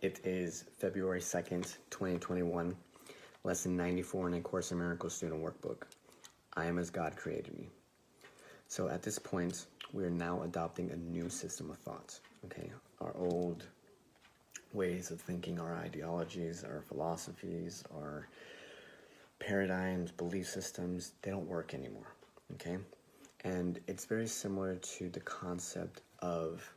It is February 2nd, 2021, lesson 94 in A Course in Miracles student workbook. I am as God created me. So at this point, we are now adopting a new system of thought, okay? Our old ways of thinking, our ideologies, our philosophies, our paradigms, belief systems, they don't work anymore, okay? And it's very similar to the concept of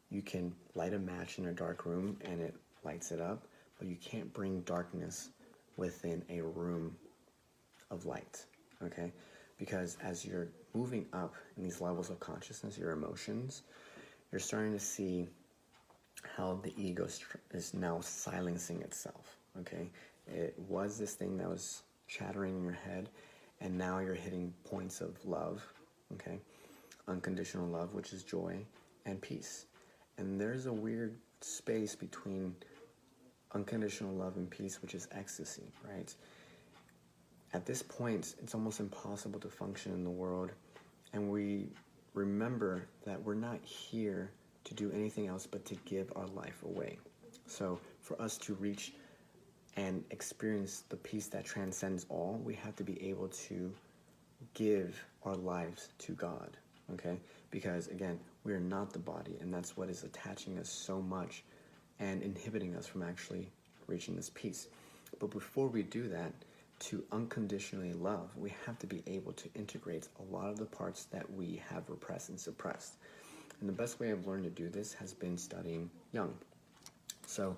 you can light a match in a dark room and it lights it up, but you can't bring darkness within a room of light, okay? Because as you're moving up in these levels of consciousness, your emotions, you're starting to see how the ego is now silencing itself, okay? It was this thing that was chattering in your head, and now you're hitting points of love, okay? Unconditional love, which is joy, and peace. And there's a weird space between unconditional love and peace, which is ecstasy, right? At this point, it's almost impossible to function in the world, and we remember that we're not here to do anything else but to give our life away. So for us to reach and experience the peace that transcends all, we have to be able to give our lives to God, okay? Because again, we are not the body, and that's what is attaching us so much and inhibiting us from actually reaching this peace. But before we do that, to unconditionally love, we have to be able to integrate a lot of the parts that we have repressed and suppressed. And the best way I've learned to do this has been studying Jung. So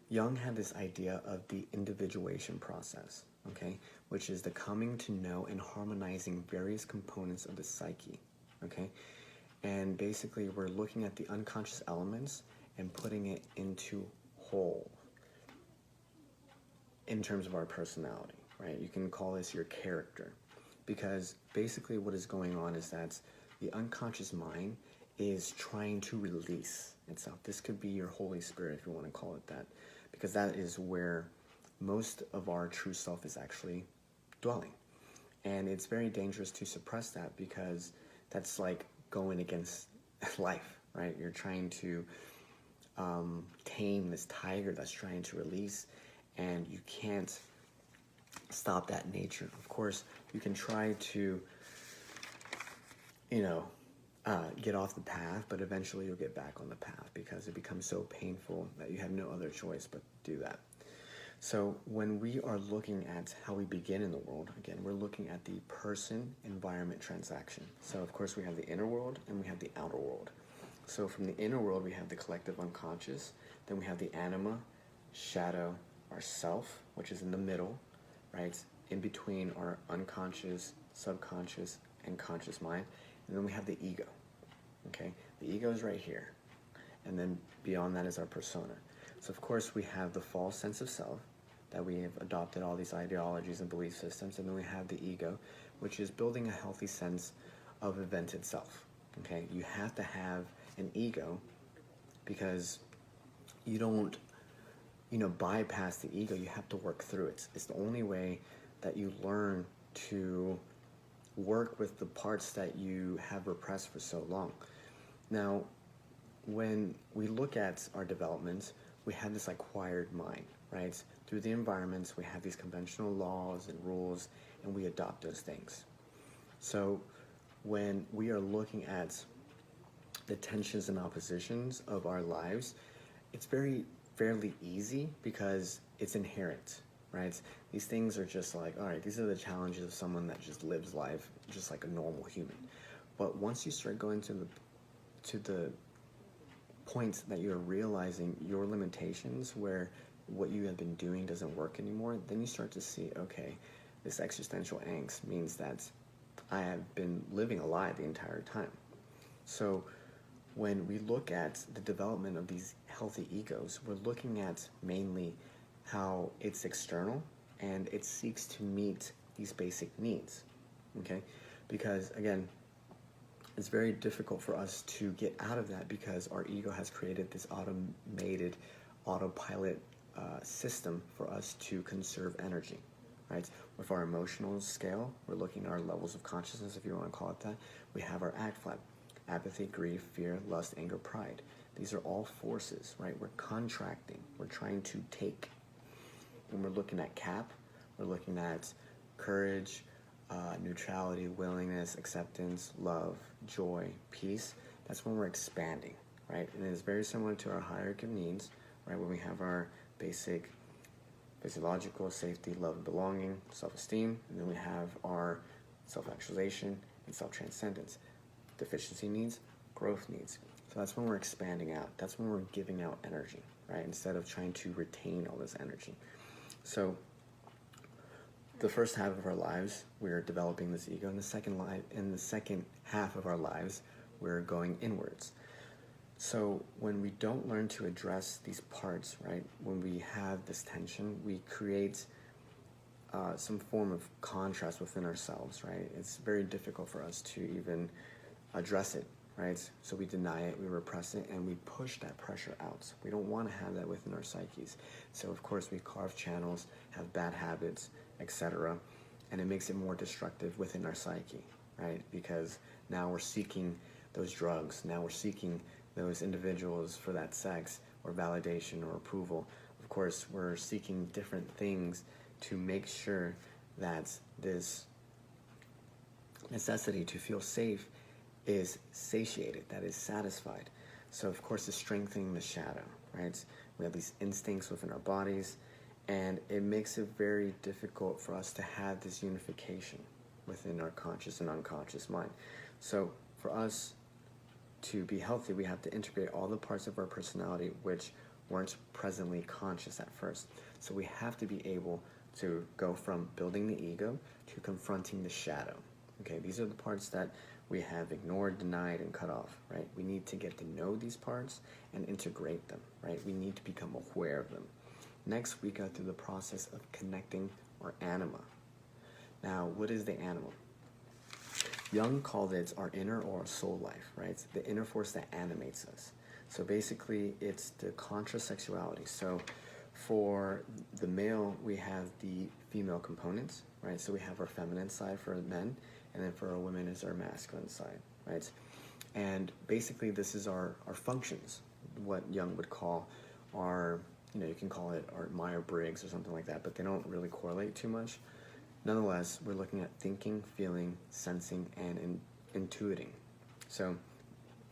Jung had this idea of the individuation process, okay, which is the coming to know and harmonizing various components of the psyche, okay? And basically we're looking at the unconscious elements and putting it into whole in terms of our personality, right? You can call this your character, because basically what is going on is that the unconscious mind is trying to release itself. This could be your Holy Spirit, if you want to call it that, because that is where most of our true self is actually dwelling. And it's very dangerous to suppress that, because that's like going against life, right? You're trying to tame this tiger that's trying to release, and you can't stop that nature. Of course, you can try to, get off the path, but eventually you'll get back on the path, because it becomes so painful that you have no other choice but to do that. So when we are looking at how we begin in the world, again, we're looking at the person-environment transaction. So of course we have the inner world and we have the outer world. So from the inner world we have the collective unconscious, then we have the anima, shadow, our self, which is in the middle, right? In between our unconscious, subconscious, and conscious mind. And then we have the ego, okay? The ego is right here. And then beyond that is our persona. So of course we have the false sense of self, that we have adopted all these ideologies and belief systems, and then we have the ego, which is building a healthy sense of invented self, okay? You have to have an ego, because you don't, bypass the ego. You have to work through it. It's the only way that you learn to work with the parts that you have repressed for so long. Now, when we look at our development, we have this acquired mind, right? Through the environments, we have these conventional laws and rules, and we adopt those things. So when we are looking at the tensions and oppositions of our lives, it's fairly easy, because it's inherent, right? These things are just like, all right, these are the challenges of someone that just lives life just like a normal human. But once you start going to the point that you're realizing your limitations, where what you have been doing doesn't work anymore, then you start to see, okay, this existential angst means that I have been living a lie the entire time. So when we look at the development of these healthy egos, we're looking at mainly how it's external and it seeks to meet these basic needs, okay? Because again, it's very difficult for us to get out of that, because our ego has created this automated autopilot system for us to conserve energy, right? With our emotional scale, we're looking at our levels of consciousness, if you want to call it that. We have our ACT flat: apathy, grief, fear, lust, anger, pride. These are all forces, right? We're contracting. We're trying to take. When we're looking at cap, we're looking at courage, neutrality, willingness, acceptance, love, joy, peace. That's when we're expanding, right? And it's very similar to our hierarchy of needs, right? When we have our basic physiological safety, love and belonging, self-esteem, and then we have our self-actualization and self-transcendence. Deficiency needs, growth needs. So that's when we're expanding out. That's when we're giving out energy, right? Instead of trying to retain all this energy. So the first half of our lives, we're developing this ego. In the second half of our lives, we're going inwards. So when we don't learn to address these parts, right, when we have this tension, we create some form of contrast within ourselves, right? It's very difficult for us to even address it, right? So we deny it, we repress it, and we push that pressure out. We don't want to have that within our psyches. So of course we carve channels, have bad habits, etc. And it makes it more destructive within our psyche, right? Because now we're seeking those drugs, now we're seeking those individuals for that sex or validation or approval. Of course, we're seeking different things to make sure that this necessity to feel safe is satiated, that is satisfied. So of course it's strengthening the shadow, right? We have these instincts within our bodies, and it makes it very difficult for us to have this unification within our conscious and unconscious mind. So for us to be healthy, we have to integrate all the parts of our personality which weren't presently conscious at first. So we have to be able to go from building the ego to confronting the shadow. Okay, these are the parts that we have ignored, denied, and cut off, right? We need to get to know these parts and integrate them, right? We need to become aware of them. Next, we go through the process of connecting our anima. Now, what is the anima? Jung called it our inner or soul life, right? It's the inner force that animates us. So basically, it's the contrasexuality. So for the male, we have the female components, right? So we have our feminine side for men, and then for our women is our masculine side, right? And basically, this is our functions, what Jung would call our, you can call it our Myers-Briggs or something like that, but they don't really correlate too much. Nonetheless, we're looking at thinking, feeling, sensing, and intuiting. So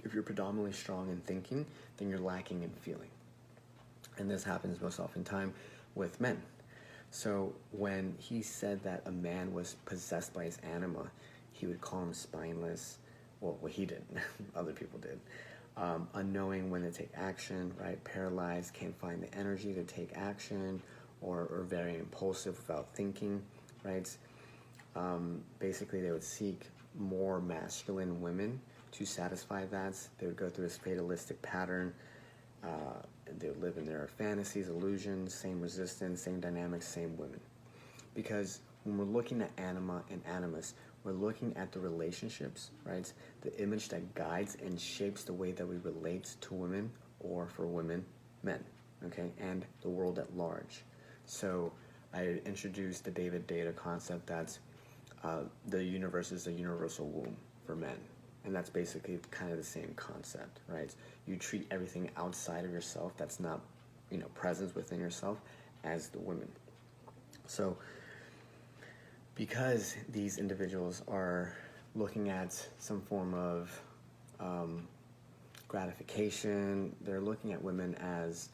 if you're predominantly strong in thinking, then you're lacking in feeling. And this happens most often with men. So when he said that a man was possessed by his anima, he would call him spineless. Well, he didn't. Other people did. Unknowing when to take action, right? Paralyzed, can't find the energy to take action, or very impulsive without thinking, right? Basically, they would seek more masculine women to satisfy that. They would go through this fatalistic pattern. They would live in their fantasies, illusions, same resistance, same dynamics, same women. Because when we're looking at anima and animus, we're looking at the relationships, right? The image that guides and shapes the way that we relate to women, or for women, men, okay? And the world at large. So I introduced the David Data concept that the universe is a universal womb for men. And that's basically kind of the same concept, right? You treat everything outside of yourself that's not, presence within yourself as the women. So because these individuals are looking at some form of gratification, they're looking at women as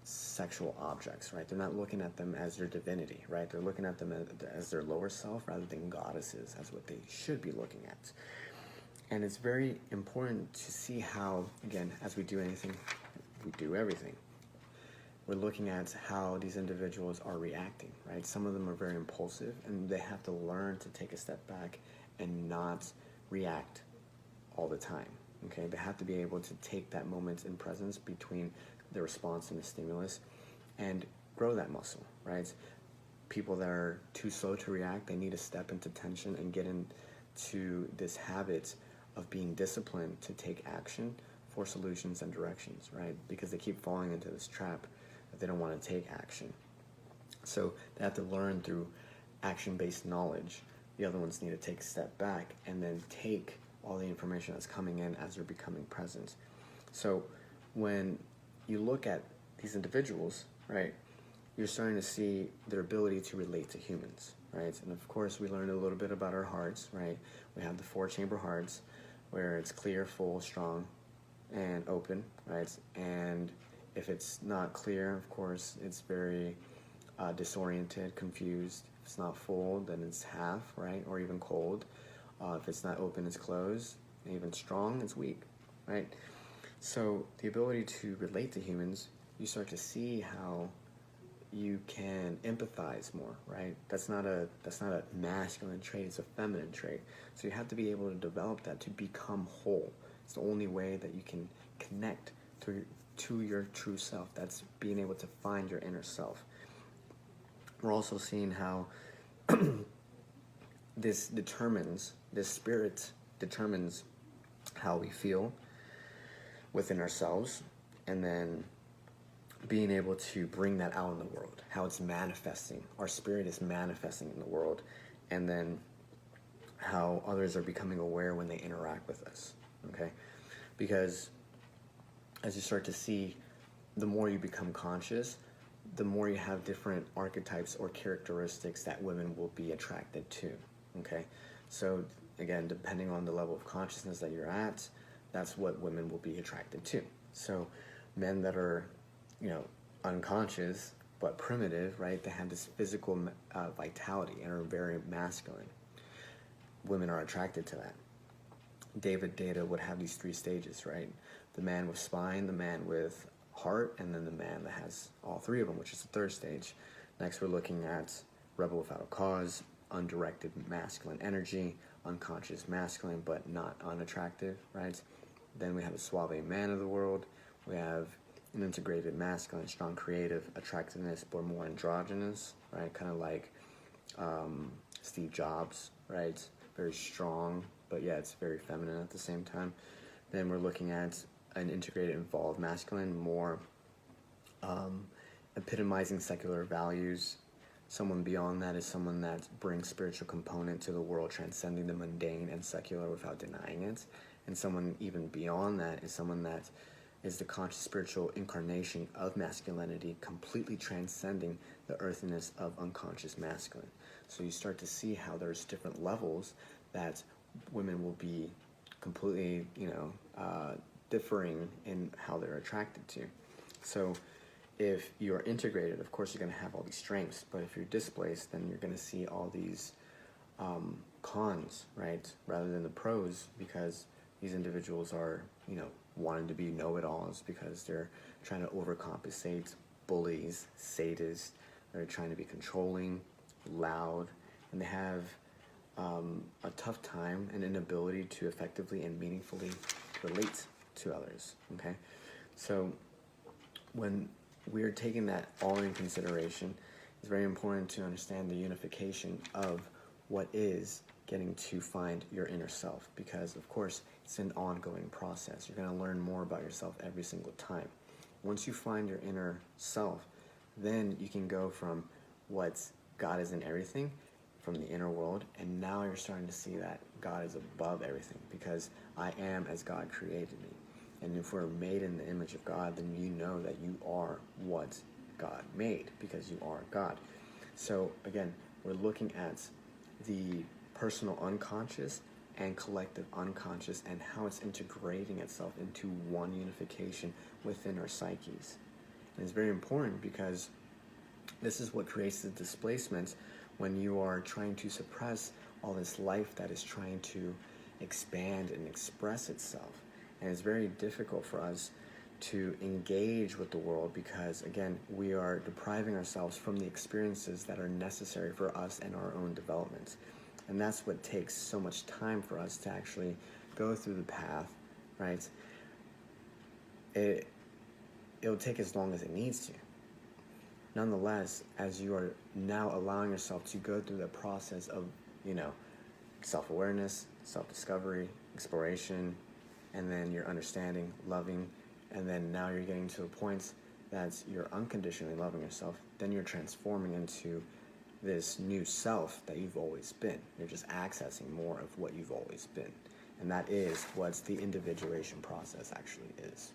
sexual objects, right? They're not looking at them as their divinity, right? They're looking at them as their lower self rather than goddesses, as what they should be looking at. And it's very important to see how, again, as we do anything, we do everything. We're looking at how these individuals are reacting, right? Some of them are very impulsive, and they have to learn to take a step back and not react all the time, okay? They have to be able to take that moment in presence between the response and the stimulus and grow that muscle, right? People that are too slow to react, they need to step into tension and get into this habit of being disciplined to take action for solutions and directions, right? Because they keep falling into this trap that they don't want to take action. So they have to learn through action-based knowledge. The other ones need to take a step back and then take all the information that's coming in as they're becoming present. So when you look at these individuals, right, you're starting to see their ability to relate to humans, right? And of course, we learned a little bit about our hearts, right? We have the 4-chamber hearts, where it's clear, full, strong, and open, right? And if it's not clear, of course, it's very disoriented, confused. If it's not full, then it's half, right? Or even cold. If it's not open, it's closed. And even strong, it's weak, right? So the ability to relate to humans, you start to see how you can empathize more, right? That's not a masculine trait, it's a feminine trait. So you have to be able to develop that to become whole. It's the only way that you can connect to your true self. That's being able to find your inner self. We're also seeing how this spirit determines how we feel within ourselves, and then being able to bring that out in the world, how it's manifesting. Our spirit is manifesting in the world, and then how others are becoming aware when they interact with us, okay? Because as you start to see, the more you become conscious, the more you have different archetypes or characteristics that women will be attracted to, okay? So again, depending on the level of consciousness that you're at, that's what women will be attracted to. So men that are, unconscious but primitive, right? They have this physical vitality and are very masculine. Women are attracted to that. David Data would have these 3 stages, right? The man with spine, the man with heart, and then the man that has all 3 of them, which is the 3rd stage. Next, we're looking at rebel without a cause, undirected masculine energy, unconscious masculine but not unattractive, right? Then we have the suave man of the world. We have an integrated masculine, strong creative attractiveness, but more androgynous, right? Kind of like Steve Jobs, right? Very strong, but yeah, it's very feminine at the same time. Then we're looking at an integrated, involved masculine, more epitomizing secular values. Someone beyond that is someone that brings spiritual component to the world, transcending the mundane and secular without denying it. And someone even beyond that is someone that is the conscious spiritual incarnation of masculinity, completely transcending the earthiness of unconscious masculine. So you start to see how there's different levels that women will be completely, differing in how they're attracted to. So if you're integrated, of course you're going to have all these strengths, but if you're displaced, then you're going to see all these cons, right, rather than the pros, because these individuals are, wanting to be know-it-alls because they're trying to overcompensate, bullies, sadists. They're trying to be controlling, loud, and they have a tough time and inability to effectively and meaningfully relate to others, okay? So when we're taking that all in consideration, it's very important to understand the unification of what is getting to find your inner self, because of course it's an ongoing process. You're going to learn more about yourself every single time. Once you find your inner self, then you can go from what God is in everything, from the inner world, and now you're starting to see that God is above everything, because I am as God created me. And if we're made in the image of God, then you know that you are what God made, because you are God. So again, we're looking at the personal unconscious and collective unconscious, and how it's integrating itself into one unification within our psyches. And it's very important, because this is what creates the displacement when you are trying to suppress all this life that is trying to expand and express itself. And it's very difficult for us to engage with the world, because again, we are depriving ourselves from the experiences that are necessary for us and our own development. And that's what takes so much time for us to actually go through the path, right? It'll take as long as it needs to. Nonetheless, as you are now allowing yourself to go through the process of, self-awareness, self-discovery, exploration, and then you're understanding, loving, and then now you're getting to a point that you're unconditionally loving yourself, then you're transforming into this new self that you've always been. You're just accessing more of what you've always been. And that is what the individuation process actually is.